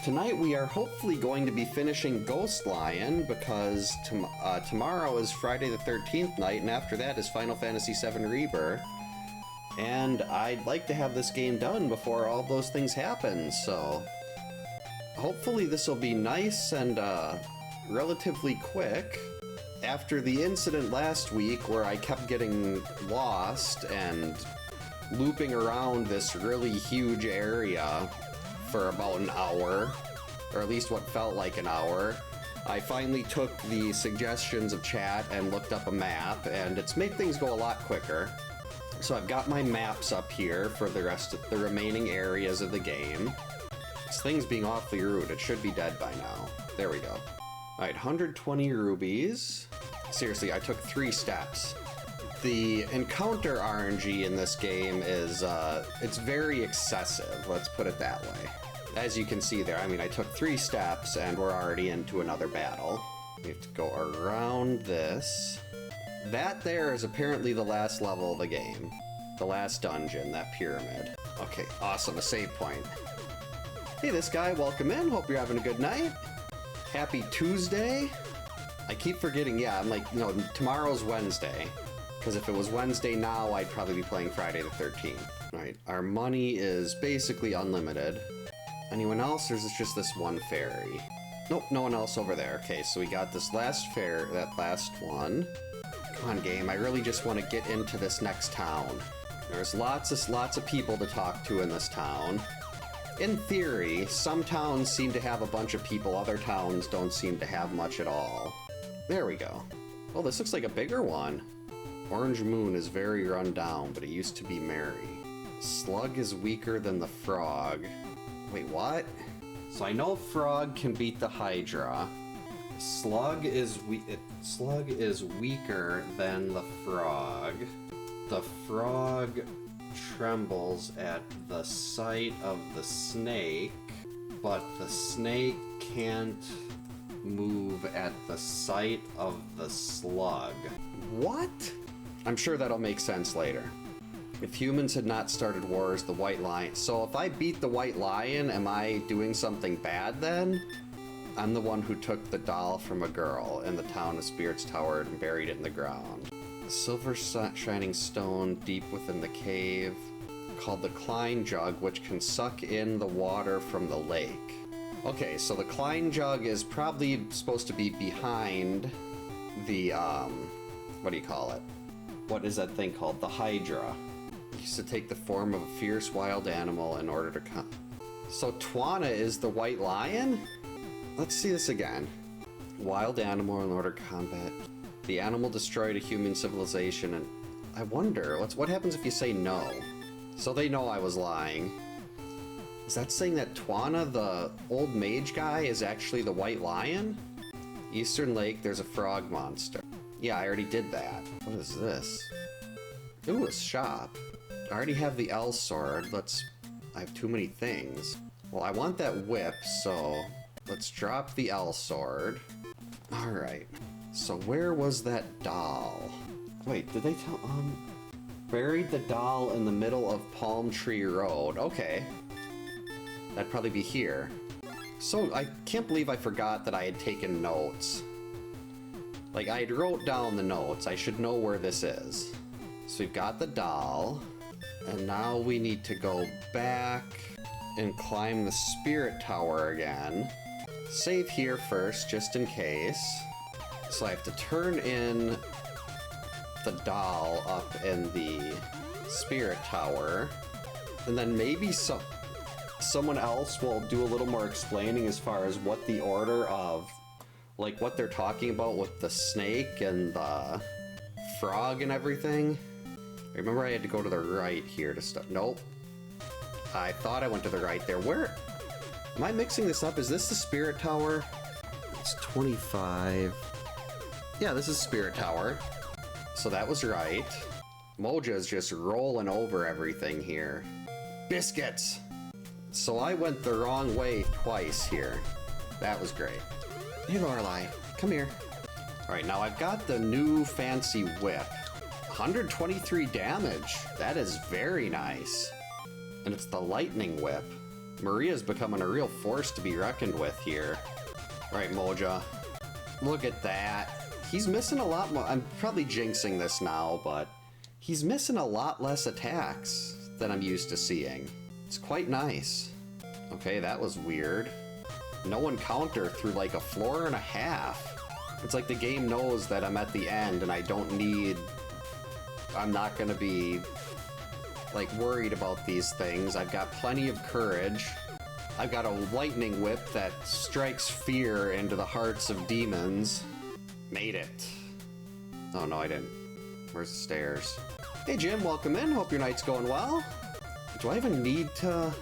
Tonight we are hopefully going to be finishing Ghost Lion because tomorrow is Friday the 13th night, and after that is Final Fantasy VII Rebirth. And I'd like to have this game done before all those things happen, so hopefully this will be nice and relatively quick. After the incident last week where I kept getting lost and looping around this really huge area for about an hour, or at least what felt like an hour, I finally took the suggestions of chat and looked up a map, and it's made things go a lot quicker. So I've got my maps up here for the rest of the remaining areas of the game. This thing's being awfully rude. It should be dead by now. There we go. Alright, 120 rubies. Seriously, I took 3 steps. The encounter RNG in this game is, it's very excessive, let's put it that way. As you can see there, I mean, I took 3 steps and we're already into another battle. We have to go around this. That there is apparently the last level of the game. The last dungeon, that pyramid. Okay, awesome, a save point. Hey, this guy, welcome in, hope you're having a good night. Happy Tuesday. I keep forgetting, yeah, I'm like, no, tomorrow's Wednesday. Because if it was Wednesday now, I'd probably be playing Friday the 13th. Alright, our money is basically unlimited. Anyone else, or is it just this one fairy? Nope, no one else over there. Okay, so we got this last that last one. Come on, game, I really just want to get into this next town. There's lots of people to talk to in this town. In theory, some towns seem to have a bunch of people, other towns don't seem to have much at all. There we go. Oh, this looks like a bigger one. Orange Moon is very run down, but it used to be merry. Slug is weaker than the frog. Wait, what? So I know frog can beat the Hydra. Slug is weaker than the frog. The frog trembles at the sight of the snake, but the snake can't move at the sight of the slug. What? I'm sure that'll make sense later. If humans had not started wars, the White Lion... So if I beat the White Lion, am I doing something bad then? I'm the one who took the doll from a girl in the town of Spirits Tower and buried it in the ground. Silver shining stone deep within the cave, called the Klein Jug, which can suck in the water from the lake. Okay, so the Klein Jug is probably supposed to be behind the, what do you call it? What is that thing called? The Hydra. It used to take the form of a fierce wild animal in order to come. So Twana is the White Lion? Let's see this again. Wild animal in order to combat. The animal destroyed a human civilization, and I wonder, what happens if you say no? So they know I was lying. Is that saying that Twana, the old mage guy, is actually the White Lion? Eastern Lake, there's a frog monster. Yeah, I already did that. What is this? Ooh, a shop. I already have the L sword. I have too many things. Well, I want that whip, so let's drop the L sword. Alright. So where was that doll? Wait, did they tell, buried the doll in the middle of Palm Tree Road. Okay. That'd probably be here. So, I can't believe I forgot that I had taken notes. Like, I had wrote down the notes. I should know where this is. So we've got the doll, and now we need to go back and climb the Spirit Tower again. Save here first, just in case. So I have to turn in the doll up in the Spirit Tower, and then maybe someone else will do a little more explaining as far as what the order of, like, what they're talking about with the snake and the frog and everything. Remember I had to go to the right here to start. Nope. I thought I went to the right there. Where? Am I mixing this up? Is this the Spirit Tower? It's 25. Yeah, this is Spirit Tower. So that was right. Moja's just rolling over everything here. Biscuits! So I went the wrong way twice here. That was great. Hey, Lorelei, come here. Alright, now I've got the new fancy whip. 123 damage. That is very nice. And it's the lightning whip. Maria's becoming a real force to be reckoned with here. Right, Moja. Look at that. He's missing a lot more. I'm probably jinxing this now, but he's missing a lot less attacks than I'm used to seeing. It's quite nice. Okay, that was weird. No encounter through like a floor and a half. It's like the game knows that I'm at the end and I don't need... I'm not gonna be like worried about these things. I've got plenty of courage. I've got a lightning whip that strikes fear into the hearts of demons. Made it. Oh no, I didn't. Where's the stairs? Hey Jim, welcome in. Hope your night's going well. Do I even need to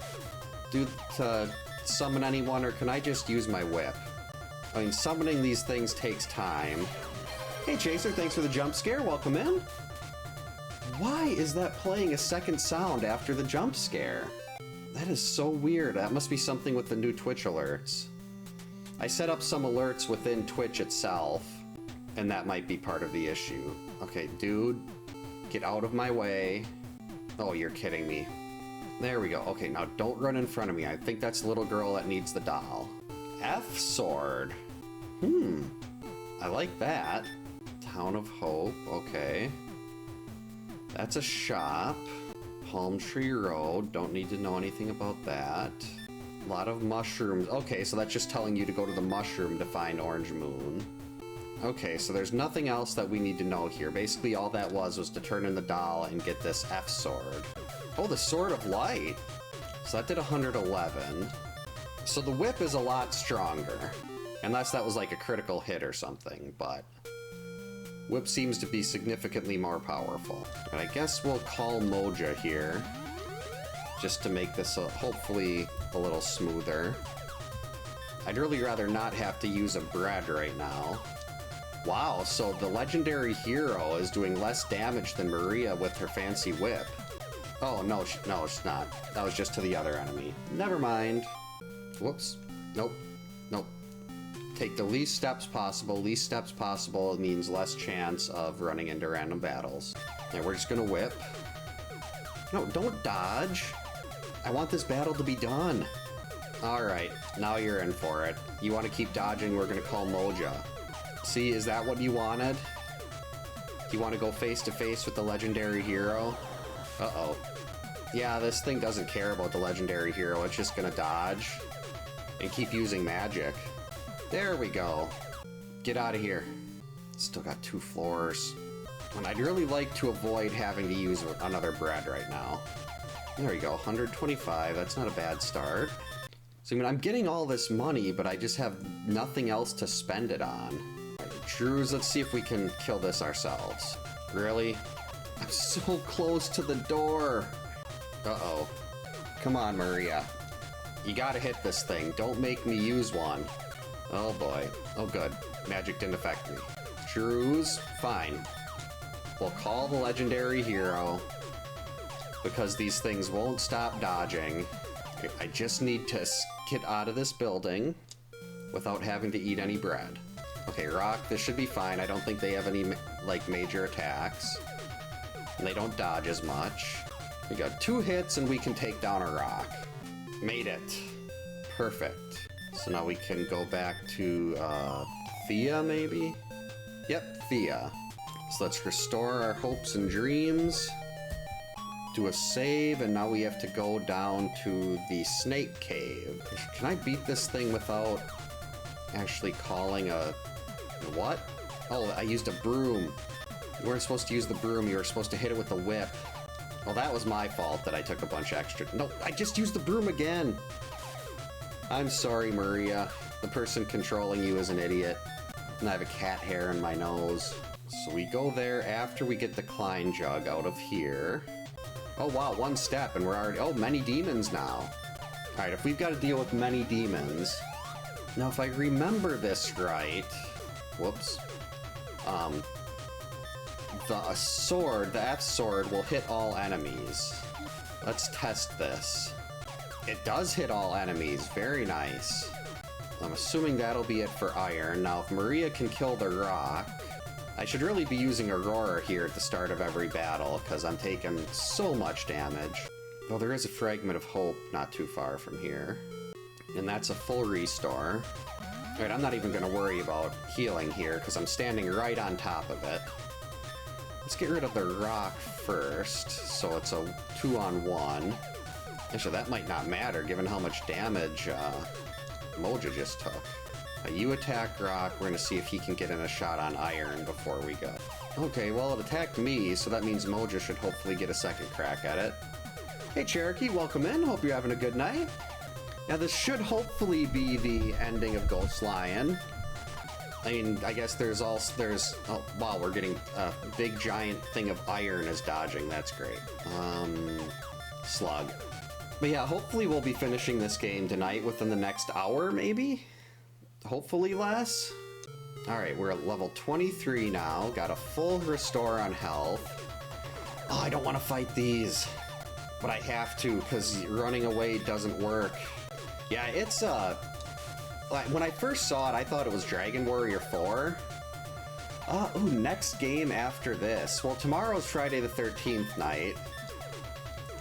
summon anyone, or can I just use my whip? I mean, summoning these things takes time. Hey Chaser, thanks for the jump scare. Welcome in. Why is that playing a second sound after the jump scare? That is so weird. That must be something with the new Twitch alerts. I set up some alerts within Twitch itself, and that might be part of the issue. Okay, dude, get out of my way. Oh, you're kidding me. There we go. Okay, now don't run in front of me. I think that's the little girl that needs the doll. F-Sword. I like that. Town of Hope, okay. That's a shop. Palm Tree Road, don't need to know anything about that. A lot of mushrooms. Okay, so that's just telling you to go to the mushroom to find Orange Moon. Okay, so there's nothing else that we need to know here. Basically, all that was to turn in the doll and get this F-Sword. Oh, the Sword of Light. So that did 111. So the whip is a lot stronger. Unless that was like a critical hit or something, but... whip seems to be significantly more powerful. And I guess we'll call Moja here. Just to make this hopefully a little smoother. I'd really rather not have to use a bread right now. Wow, so the legendary hero is doing less damage than Maria with her fancy whip. Oh, no, no, it's not. That was just to the other enemy. Never mind. Whoops. Nope. Nope. Take the least steps possible. Least steps possible means less chance of running into random battles. And we're just gonna whip. No, don't dodge. I want this battle to be done. Alright, now you're in for it. You want to keep dodging, we're gonna call Moja. See, is that what you wanted? Do you want to go face to face with the legendary hero? Uh-oh. Yeah, this thing doesn't care about the legendary hero. It's just gonna dodge and keep using magic. There we go. Get out of here. Still got 2 floors. And I'd really like to avoid having to use another bread right now. There we go, 125. That's not a bad start. So, I mean, I'm getting all this money, but I just have nothing else to spend it on. Drews, let's see if we can kill this ourselves. Really? I'm so close to the door. Uh-oh. Come on, Maria. You gotta hit this thing. Don't make me use one. Oh boy. Oh good. Magic didn't affect me. Drews, fine. We'll call the legendary hero, because these things won't stop dodging. I just need to get out of this building without having to eat any bread. Okay, Rock, this should be fine. I don't think they have any, like, major attacks. And they don't dodge as much. We got 2 hits and we can take down a Rock. Made it. Perfect. So now we can go back to, Thea, maybe? Yep, Thea. So let's restore our hopes and dreams. Do a save, and now we have to go down to the snake cave. Can I beat this thing without actually calling a... what? Oh, I used a broom. You weren't supposed to use the broom, you were supposed to hit it with the whip. Well, that was my fault that I took a bunch extra... No, I just used the broom again! I'm sorry, Maria. The person controlling you is an idiot. And I have a cat hair in my nose. So we go there after we get the Klein jug out of here. Oh wow, 1 step and we're already... oh, many demons now. Alright, if we've got to deal with many demons... Now, if I remember this right... Whoops. The sword, the F-Sword, will hit all enemies. Let's test this. It does hit all enemies. Very nice. I'm assuming that'll be it for iron. Now, if Maria can kill the Rock... I should really be using Aurora here at the start of every battle, because I'm taking so much damage. Well, there is a fragment of hope not too far from here. And that's a full restore. Alright, I'm not even going to worry about healing here, because I'm standing right on top of it. Let's get rid of the rock first, so it's a 2-on-1. Actually, that might not matter, given how much damage Moja just took. You attack rock, we're going to see if he can get in a shot on iron before we go. Okay, well, it attacked me, so that means Moja should hopefully get a second crack at it. Hey Cherokee, welcome in, hope you're having a good night. Now this should hopefully be the ending of Ghost Lion. I mean, I guess oh wow, we're getting a big giant thing of iron as dodging, that's great. Slug. But yeah, hopefully we'll be finishing this game tonight within the next hour, maybe? Hopefully less? Alright, we're at level 23 now, got a full restore on health. Oh, I don't want to fight these. But I have to, because running away doesn't work. Yeah, it's, when I first saw it, I thought it was Dragon Warrior 4. Ooh, next game after this. Well, tomorrow's Friday the 13th night.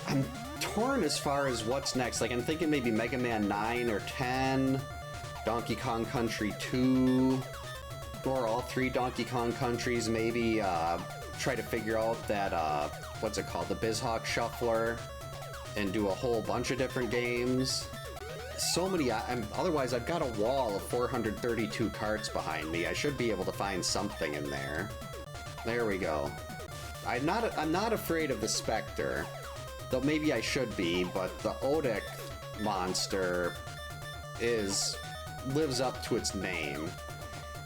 I'm torn as far as what's next. Like, I'm thinking maybe Mega Man 9 or 10, Donkey Kong Country 2, or all 3 Donkey Kong countries, maybe, try to figure out that, what's it called, the BizHawk Shuffler, and do a whole bunch of different games. So many, otherwise I've got a wall of 432 carts behind me. I should be able to find something in there. There we go. I'm not afraid of the Spectre, though maybe I should be, but the Odic monster lives up to its name.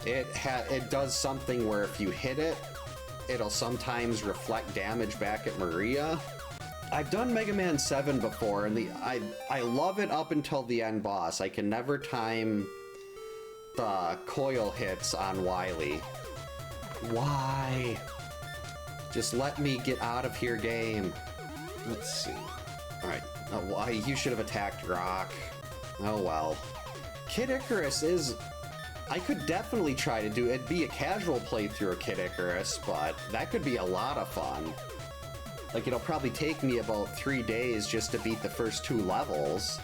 It does something where if you hit it, it'll sometimes reflect damage back at Maria. I've done Mega Man 7 before, and I love it up until the end boss. I can never time the coil hits on Wily. Why? Just let me get out of here, game. Let's see. Alright. Oh, you should have attacked Rock. Oh well. Kid Icarus is... I could definitely try to do... It'd be a casual playthrough of Kid Icarus, but that could be a lot of fun. Like, it'll probably take me about 3 days just to beat the first 2 levels.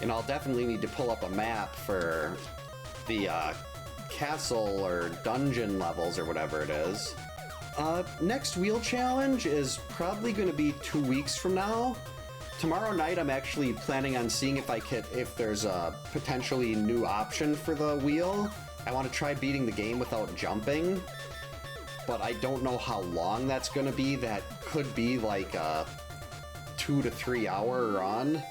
And I'll definitely need to pull up a map for the castle or dungeon levels or whatever it is. Next wheel challenge is probably going to be 2 weeks from now. Tomorrow night I'm actually planning on seeing if there's a potentially new option for the wheel. I want to try beating the game without jumping. But I don't know how long that's going to be. That could be like a 2 to 3 hour run.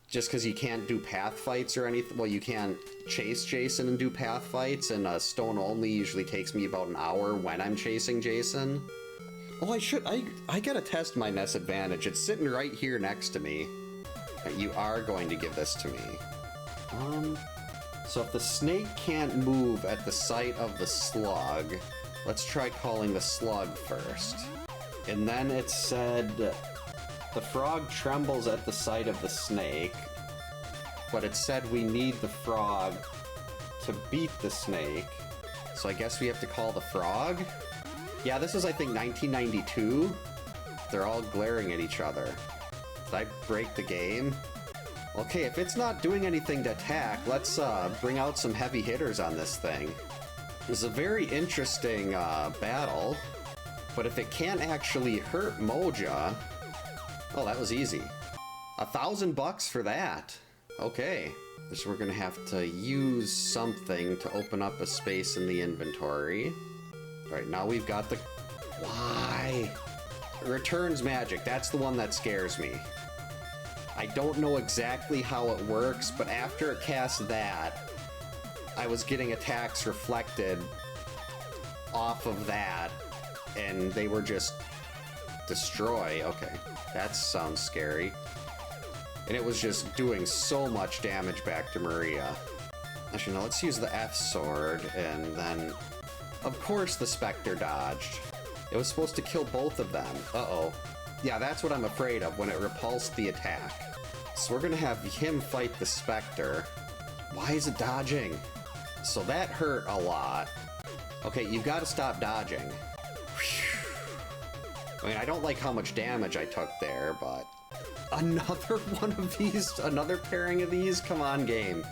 Just because you can't do path fights or anything. Well, you can't chase Jason and do path fights, and Stone Only usually takes me about an hour when I'm chasing Jason. Oh, I gotta test my NES Advantage. It's sitting right here next to me. You are going to give this to me. So if the snake can't move at the sight of the slug... Let's try calling the slug first. And then it said, the frog trembles at the sight of the snake, but it said we need the frog to beat the snake. So I guess we have to call the frog? Yeah, this is, I think, 1992. They're all glaring at each other. Did I break the game? Okay, if it's not doing anything to attack, let's bring out some heavy hitters on this thing. It's a very interesting battle, but if it can't actually hurt Moja... Oh, that was easy. $1,000 for that. Okay. So we're gonna have to use something to open up a space in the inventory. Alright, now we've got the... Why? Returns magic. That's the one that scares me. I don't know exactly how it works, but after it casts that... I was getting attacks reflected off of that, and they were just destroy. Okay, that sounds scary. And it was just doing so much damage back to Maria. Actually, no, let's use the F sword, and then... Of course the Spectre dodged. It was supposed to kill both of them. Uh-oh. Yeah, that's what I'm afraid of, when it repulsed the attack. So we're gonna have him fight the Spectre. Why is it dodging? So that hurt a lot. Okay, you've got to stop dodging. Whew. I mean, I don't like how much damage I took there, but... Another one of these? Another pairing of these? Come on, game.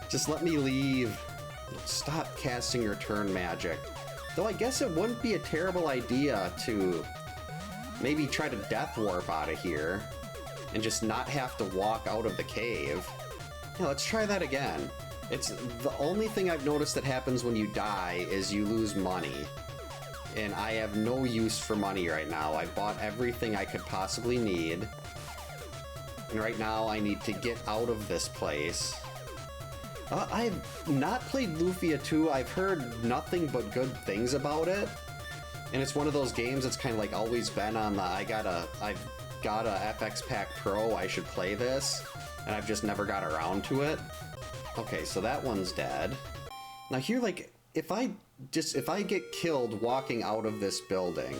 Just let me leave. Stop casting your turn magic. Though I guess it wouldn't be a terrible idea to maybe try to death warp out of here and just not have to walk out of the cave. Yeah, let's try that again. It's the only thing I've noticed that happens when you die is you lose money. And I have no use for money right now. I bought everything I could possibly need. And right now I need to get out of this place. I've not played Lufia 2. I've heard nothing but good things about it. And it's one of those games that's kind of like always been on the, I've got a FX Pack Pro, I should play this. And I've just never got around to it. Okay, so that one's dead. Now here, like, if I get killed walking out of this building,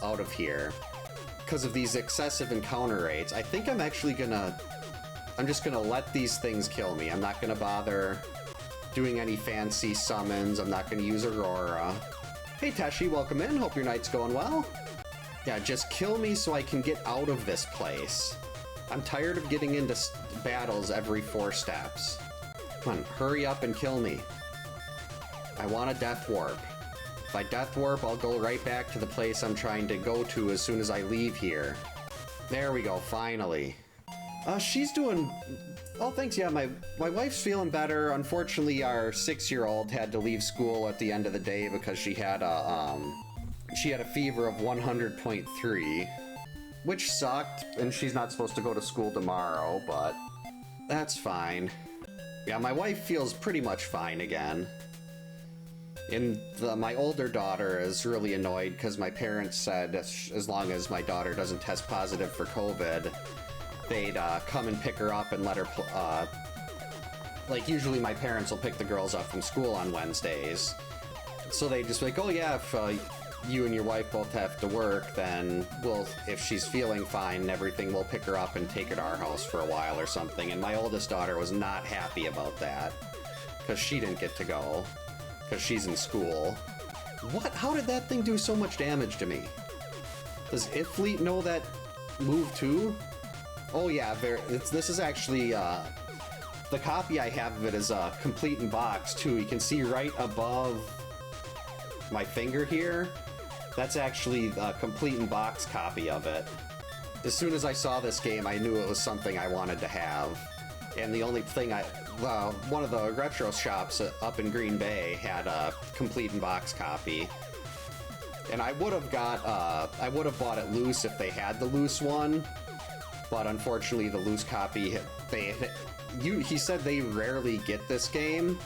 out of here, because of these excessive encounter rates, I think I'm just gonna let these things kill me. I'm not gonna bother doing any fancy summons. I'm not gonna use Aurora. Hey Teshi, welcome in. Hope your night's going well. Yeah, just kill me so I can get out of this place. I'm tired of getting into battles every 4 steps. Come on, hurry up and kill me. I want a death warp. If I death warp, I'll go right back to the place I'm trying to go to as soon as I leave here. There we go, finally. She's doing... Oh, thanks, yeah, my wife's feeling better. Unfortunately, our 6-year-old had to leave school at the end of the day because she had a fever of 100.3, which sucked, and she's not supposed to go to school tomorrow, but that's fine. Yeah, my wife feels pretty much fine again. And my older daughter is really annoyed because my parents said as long as my daughter doesn't test positive for COVID, they'd come and pick her up and let her, like usually my parents will pick the girls up from school on Wednesdays. So they just like, oh yeah, if you and your wife both have to work, then if she's feeling fine and everything, we'll pick her up and take her to our house for a while or something. And my oldest daughter was not happy about that because she didn't get to go because she's in school. What? How did that thing do so much damage to me? Does Ifleet know that move too? Oh yeah, this is actually, the copy I have of it is complete in box too. You can see right above my finger here, that's actually the complete in box copy of it. As soon as I saw this game, I knew it was something I wanted to have. And the only thing one of the retro shops up in Green Bay had a complete in box copy. And I would have bought it loose if they had the loose one. But unfortunately, the loose copy, he said they rarely get this game,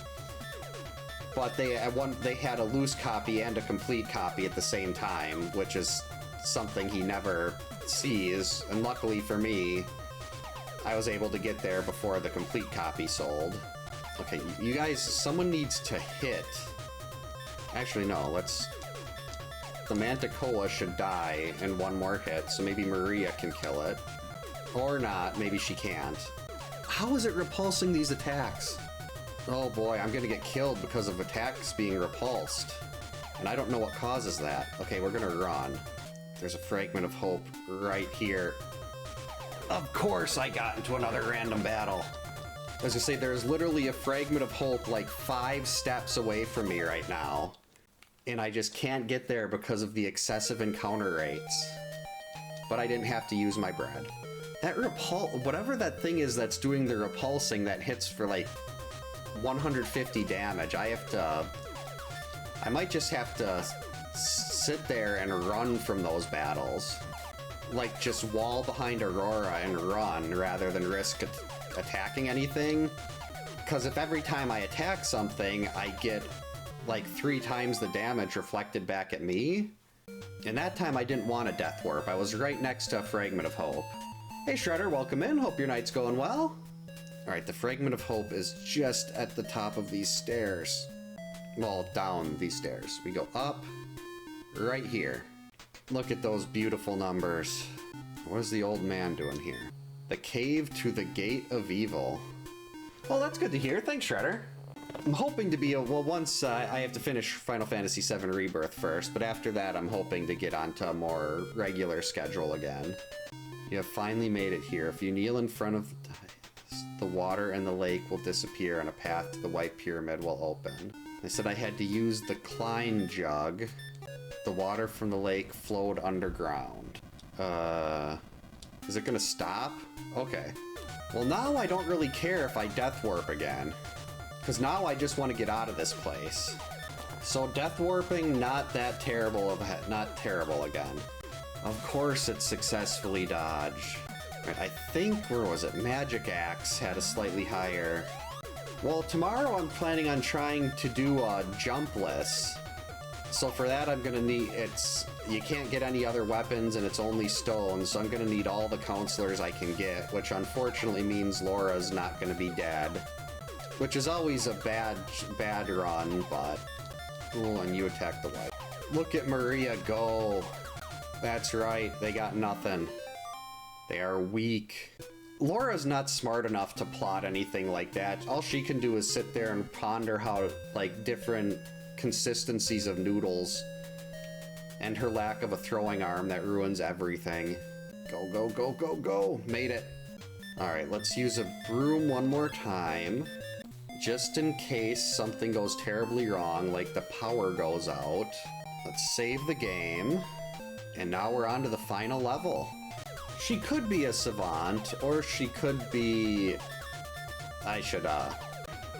but they had a loose copy and a complete copy at the same time, which is something he never sees. And luckily for me, I was able to get there before the complete copy sold. Okay, you guys, someone needs to hit. Actually, no, the Manticoa should die in one more hit, so maybe Maria can kill it. Or not, maybe she can't. How is it repulsing these attacks? Oh boy, I'm gonna get killed because of attacks being repulsed. And I don't know what causes that. Okay, we're gonna run. There's a fragment of hope right here. Of course I got into another random battle. As I say, there's literally a fragment of hope like 5 steps away from me right now. And I just can't get there because of the excessive encounter rates. But I didn't have to use my bread. That whatever that thing is that's doing the repulsing that hits for like 150 damage, I might just have to sit there and run from those battles. Like just wall behind Aurora and run rather than risk attacking anything. Because if every time I attack something, I get like 3 times the damage reflected back at me. And that time I didn't want a death warp. I was right next to a fragment of hope. Hey Shredder, welcome in. Hope your night's going well. Alright, the fragment of hope is just at the top of these stairs. Well, down these stairs. We go up, right here. Look at those beautiful numbers. What is the old man doing here? The cave to the gate of evil. Well, that's good to hear. Thanks, Shredder. I'm hoping to be once I have to finish Final Fantasy VII Rebirth first, but after that I'm hoping to get onto a more regular schedule again. You have finally made it here. If you kneel in front of the water and the lake will disappear and a path to the White Pyramid will open. They said I had to use the Klein jug. The water from the lake flowed underground. Is it gonna stop? Okay. Well, now I don't really care if I death warp again. Because now I just want to get out of this place. So death warping, not that terrible not terrible again. Of course it successfully dodged. Right, I think, where was it? Magic Axe had a slightly higher. Well, tomorrow I'm planning on trying to do a jumpless. So for that I'm gonna need, you can't get any other weapons and it's only stones, so I'm gonna need all the counselors I can get, which unfortunately means Laura's not gonna be dead. Which is always a bad run, but... Oh, and you attack the white. Look at Maria go! That's right, they got nothing. They are weak. Laura's not smart enough to plot anything like that. All she can do is sit there and ponder how, like, different consistencies of noodles and her lack of a throwing arm that ruins everything. Go, go, go, go, go! Made it. Alright, let's use a broom one more time. Just in case something goes terribly wrong, like the power goes out. Let's save the game. And now we're on to the final level. She could be a savant, or she could be... I should,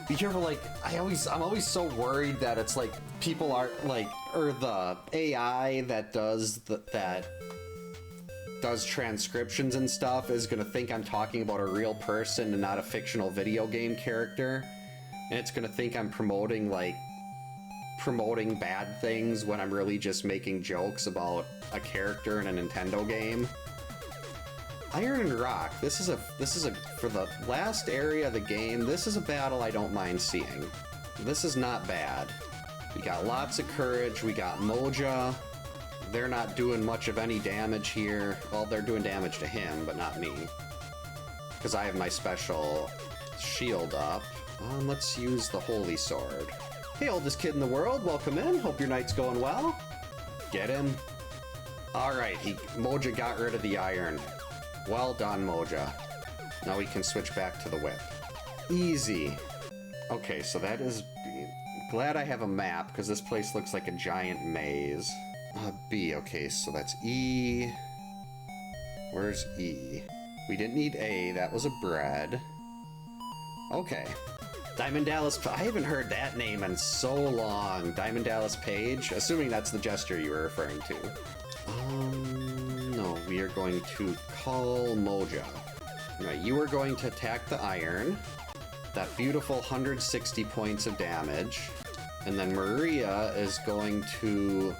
be careful, like, I'm always so worried that it's like, people are, like, or the AI that does transcriptions and stuff is gonna think I'm talking about a real person and not a fictional video game character. And it's gonna think I'm promoting bad things when I'm really just making jokes about a character in a Nintendo game. Iron and Rock, this is a, for the last area of the game, this is a battle I don't mind seeing. This is not bad. We got lots of courage, we got Moja. They're not doing much of any damage here. Well, they're doing damage to him, but not me. Because I have my special shield up. Let's use the Holy Sword. Hey, oldest kid in the world, welcome in. Hope your night's going well. Get him. Alright, Moja got rid of the iron. Well done, Moja. Now we can switch back to the whip. Easy. Okay, so that is... Glad I have a map, because this place looks like a giant maze. B, okay, so that's E. Where's E? We didn't need A, that was a bread. Okay. Diamond Dallas, I haven't heard that name in so long. Diamond Dallas Page? Assuming that's the gesture you were referring to. No, we are going to call Moja. Right, you are going to attack the iron. That beautiful 160 points of damage. And then Maria is going to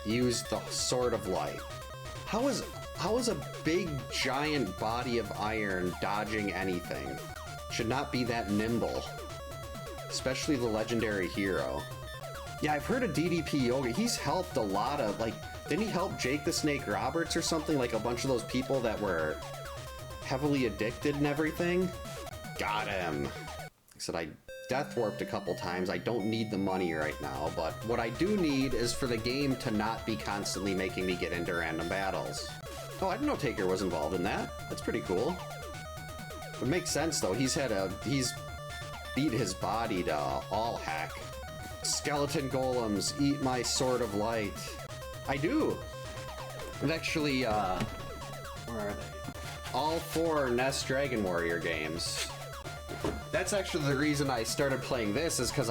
use the Sword of Light. How is a big giant body of iron dodging anything? Should not be that nimble. Especially the legendary hero. Yeah, I've heard of DDP Yoga. He's helped a lot of, like, didn't he help Jake the Snake Roberts or something? Like a bunch of those people that were heavily addicted and everything? Got him. I said I death warped a couple times. I don't need the money right now, but what I do need is for the game to not be constantly making me get into random battles. Oh, I didn't know Taker was involved in that. That's pretty cool. It makes sense though. He's beat his body to all heck. Skeleton golems, eat my Sword of Light. I do. And actually, where are they? All 4 NES Dragon Warrior games. That's actually the reason I started playing this, is because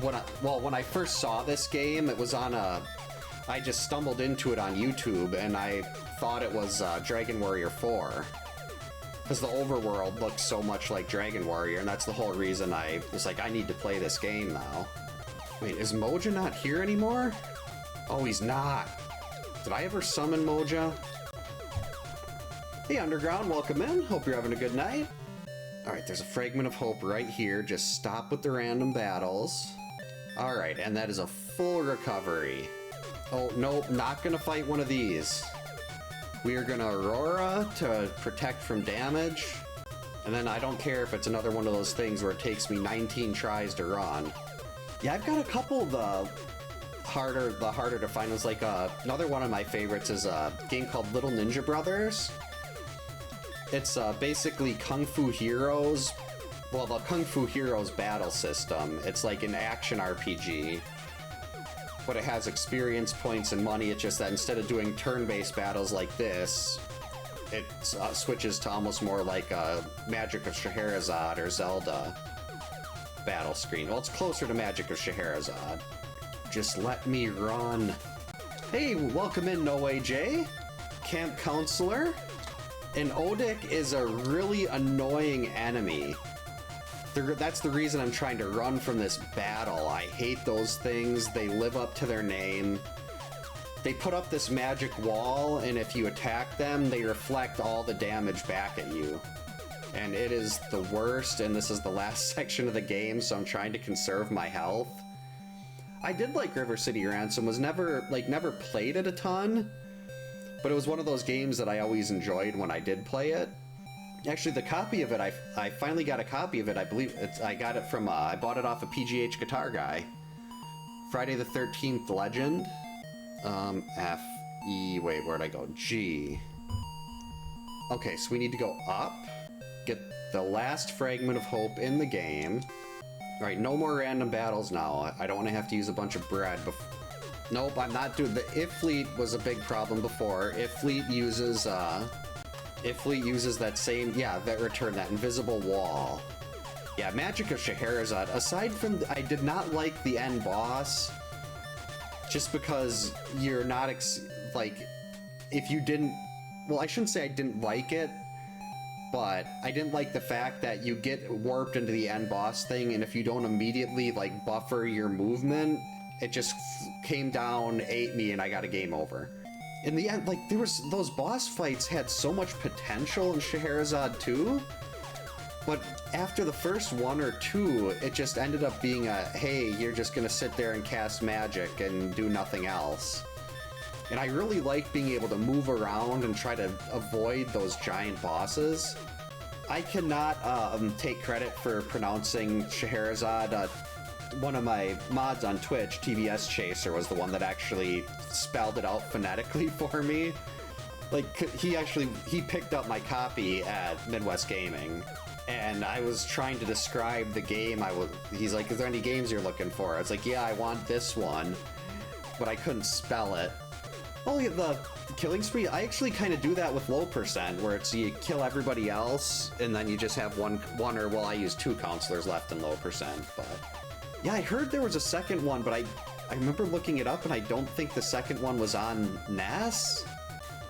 when I first saw this game, it was on I just stumbled into it on YouTube and I thought it was Dragon Warrior 4. Because the overworld looked so much like Dragon Warrior, and that's the whole reason I was like, I need to play this game now. Wait, is Moja not here anymore? Oh, he's not. Did I ever summon Moja? Hey, Underground, welcome in. Hope you're having a good night. Alright, there's a fragment of hope right here. Just stop with the random battles. Alright, and that is a full recovery. Oh, nope, not gonna fight one of these. We are gonna Aurora to protect from damage. And then I don't care if it's another one of those things where it takes me 19 tries to run. Yeah, I've got a couple of the harder to find ones. Like another one of my favorites is a game called Little Ninja Brothers. It's basically Kung Fu Heroes. Well, the Kung Fu Heroes battle system. It's like an action RPG. But it has experience points and money. It's just that instead of doing turn-based battles like this, it switches to almost more like a Magic of Scheherazade or Zelda battle screen. Well, it's closer to Magic of Scheherazade. Just let me run. Hey, welcome in, No Way Jay, Camp Counselor. And Odic is a really annoying enemy. That's the reason I'm trying to run from this battle. I hate those things. They live up to their name. They put up this magic wall, and if you attack them, they reflect all the damage back at you. And it is the worst, and this is the last section of the game, so I'm trying to conserve my health. I did like River City Ransom, was never played it a ton, but it was one of those games that I always enjoyed when I did play it. Actually, the copy of it, I finally got a copy of it. I believe I got it from, I bought it off a PGH Guitar Guy. Friday the 13th Legend. F, E, wait, where'd I go? G. Okay, so we need to go up, get the last fragment of hope in the game. All right, no more random battles now. I don't want to have to use a bunch of bread before. Nope, I'm not doing the Ifleet was a big problem before. Ifleet uses that same, yeah, that return, that invisible wall. Yeah, Magic of Scheherazade, aside from, I did not like the end boss, just because you're not, if you didn't, well, I shouldn't say I didn't like it, but I didn't like the fact that you get warped into the end boss thing, and if you don't immediately, buffer your movement, it just came down, ate me, and I got a game over. In the end, those boss fights had so much potential in Scheherazade 2, but after the first one or two, it just ended up being a, hey, you're just gonna sit there and cast magic and do nothing else. And I really like being able to move around and try to avoid those giant bosses. I cannot take credit for pronouncing Scheherazade. One of my mods on Twitch, TBS Chaser, was the one that actually spelled it out phonetically for me. He picked up my copy at Midwest Gaming, and I was trying to describe the game. He's like, is there any games you're looking for? I was like, yeah, I want this one, but I couldn't spell it. Oh, yeah, the killing spree, I actually kind of do that with low percent, where it's you kill everybody else, and then you just have one or, well, I use 2 counselors left in low percent, but... Yeah, I heard there was a second one, but I remember looking it up, and I don't think the second one was on NES?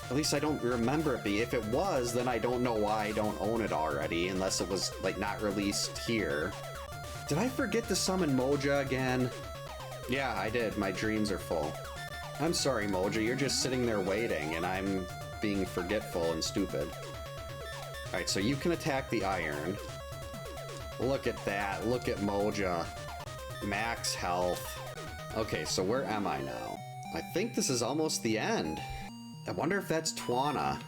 At least I don't remember it being. If it was, then I don't know why I don't own it already, unless it was, not released here. Did I forget to summon Moja again? Yeah, I did. My dreams are full. I'm sorry, Moja. You're just sitting there waiting, and I'm being forgetful and stupid. Alright, so you can attack the iron. Look at that. Look at Moja. Max health. Okay, so where am I now? I think this is almost the end. I wonder if that's Twana.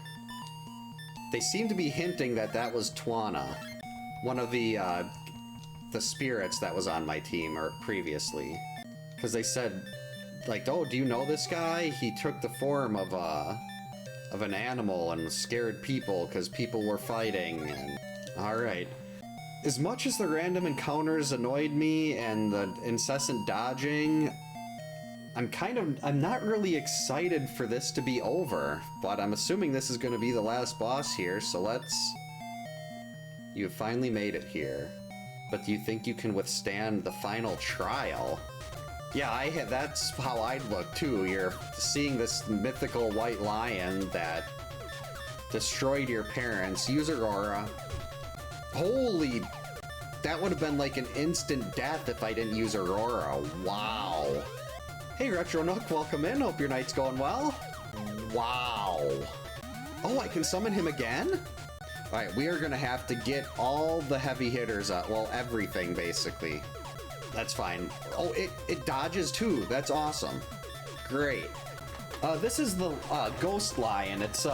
They seem to be hinting that that was Twana, one of the spirits that was on my team or previously, because they said, oh, do you know this guy? He took the form of an animal and scared people because people were fighting. And all right. As much as the random encounters annoyed me and the incessant dodging, I'm not really excited for this to be over, but I'm assuming this is going to be the last boss here, so you finally made it here. But do you think you can withstand the final trial? Yeah, that's how I'd look too. You're seeing this mythical white lion that destroyed your parents. Use Aurora. Holy... That would have been like an instant death if I didn't use Aurora. Wow. Hey, Retro Nook, welcome in. Hope your night's going well. Wow. Oh, I can summon him again? Alright, we are going to have to get all the heavy hitters up. Well, everything, basically. That's fine. Oh, it dodges too. That's awesome. Great. This is the Ghost Lion. It's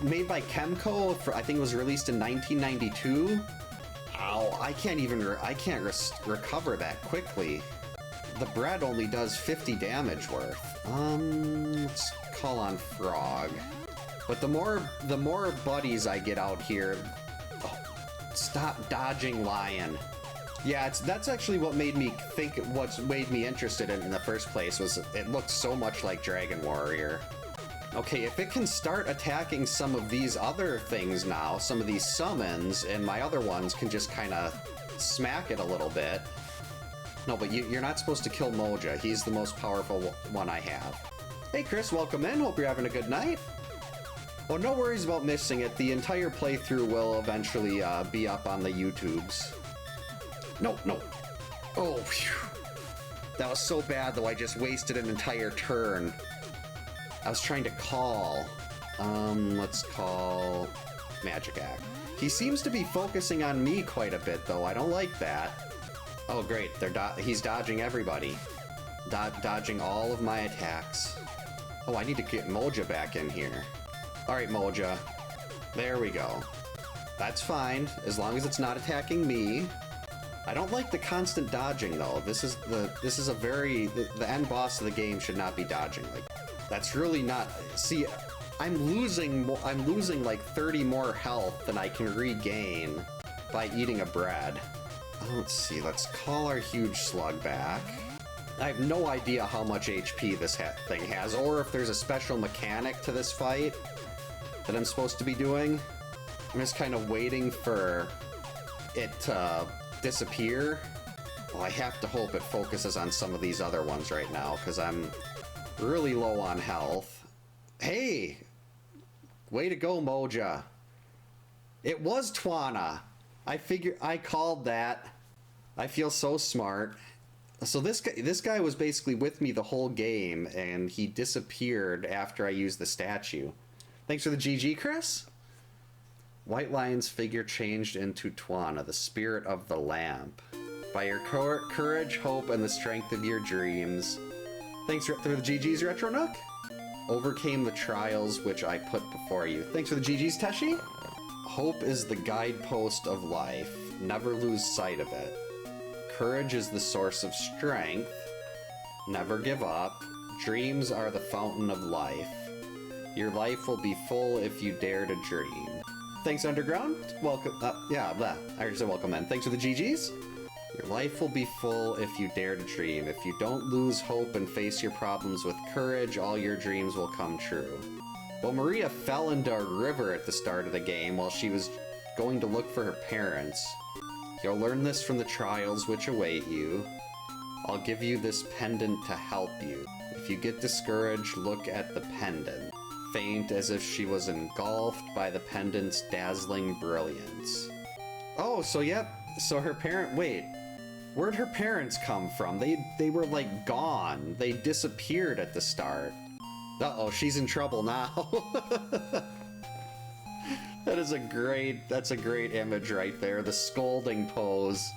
made by Kemco. I think it was released in 1992. Ow, I can't recover that quickly. The bread only does 50 damage worth. Let's call on Frog. But the more buddies I get out here... Oh, stop dodging, Lion. Yeah, that's actually what made me think, what's made me interested in the first place, was it looked so much like Dragon Warrior. Okay, if it can start attacking some of these other things now, some of these summons, and my other ones can just kind of smack it a little bit. No, but you're not supposed to kill Moja. He's the most powerful one I have. Hey Chris, welcome in. Hope you're having a good night. Well, no worries about missing it. The entire playthrough will eventually be up on the YouTubes. No. Oh, phew. That was so bad, though. I just wasted an entire turn. I was trying to call. Let's call Magic Act. He seems to be focusing on me quite a bit, though. I don't like that. Oh, great. He's dodging everybody. Dodging all of my attacks. Oh, I need to get Moja back in here. All right, Moja. There we go. That's fine, as long as it's not attacking me. I don't like the constant dodging, though. This is a very... The end boss of the game should not be dodging. Like, that's really not... See, I'm losing like 30 more health than I can regain by eating a bread. Let's see, let's call our huge slug back. I have no idea how much HP this thing has, or if there's a special mechanic to this fight that I'm supposed to be doing. I'm just kind of waiting for it to disappear. Well, I have to hope it focuses on some of these other ones right now, because I'm really low on health. Hey! Way to go, Moja. It was Twana. I called that. I feel so smart. So this guy was basically with me the whole game, and he disappeared after I used the statue. Thanks for the GG, Chris. White Lion's figure changed into Twana, the spirit of the lamp. By your courage, hope, and the strength of your dreams. Thanks for the GG's, Retro Nook. Overcame the trials which I put before you. Thanks for the GG's, Teshi. Hope is the guidepost of life. Never lose sight of it. Courage is the source of strength. Never give up. Dreams are the fountain of life. Your life will be full if you dare to dream. Thanks, Underground. Welcome. I already said welcome in. Thanks for the GG's. Your life will be full if you dare to dream. If you don't lose hope and face your problems with courage, all your dreams will come true. Well, Maria fell into a river at the start of the game while she was going to look for her parents. You'll learn this from the trials which await you. I'll give you this pendant to help you. If you get discouraged, look at the pendant. Faint as if she was engulfed by the pendant's dazzling brilliance. Oh, so yep. So her wait. Where'd her parents come from? They were like gone. They disappeared at the start. Uh-oh, she's in trouble now. That's a great image right there. The scolding pose.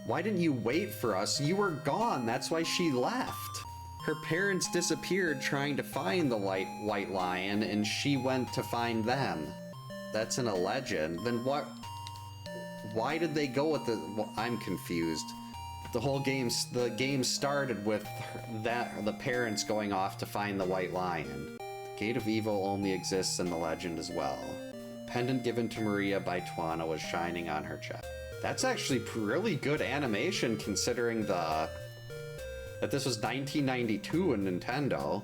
Why didn't you wait for us? You were gone. That's why she left. Her parents disappeared trying to find the White Lion, and she went to find them. That's in a legend. Then what? Why did they go with the... Well, I'm confused. The game started with the parents going off to find the White Lion. The Gate of Evil only exists in the legend as well. Pendant given to Maria by Twana was shining on her chest. That's actually really good animation considering that this was 1992 in Nintendo.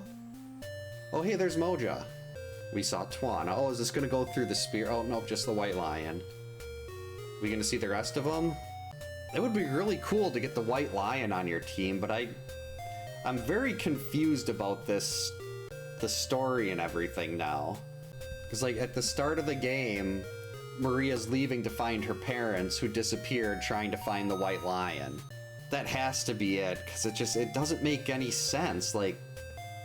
Oh, hey, there's Moja. We saw Twana. Oh, is this gonna go through the spear? Oh, nope, just the White Lion. We gonna see the rest of them? It would be really cool to get the White Lion on your team, but I'm very confused about the story and everything now. Because, like, at the start of the game, Maria's leaving to find her parents who disappeared trying to find the White Lion. That has to be it, because it doesn't make any sense. Like,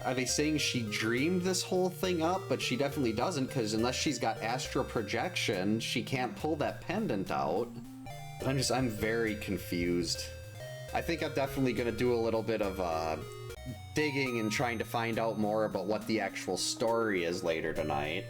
are they saying she dreamed this whole thing up? But she definitely doesn't, because unless she's got astral projection, she can't pull that pendant out. But I'm very confused. I think I'm definitely going to do a little bit of digging and trying to find out more about what the actual story is later tonight.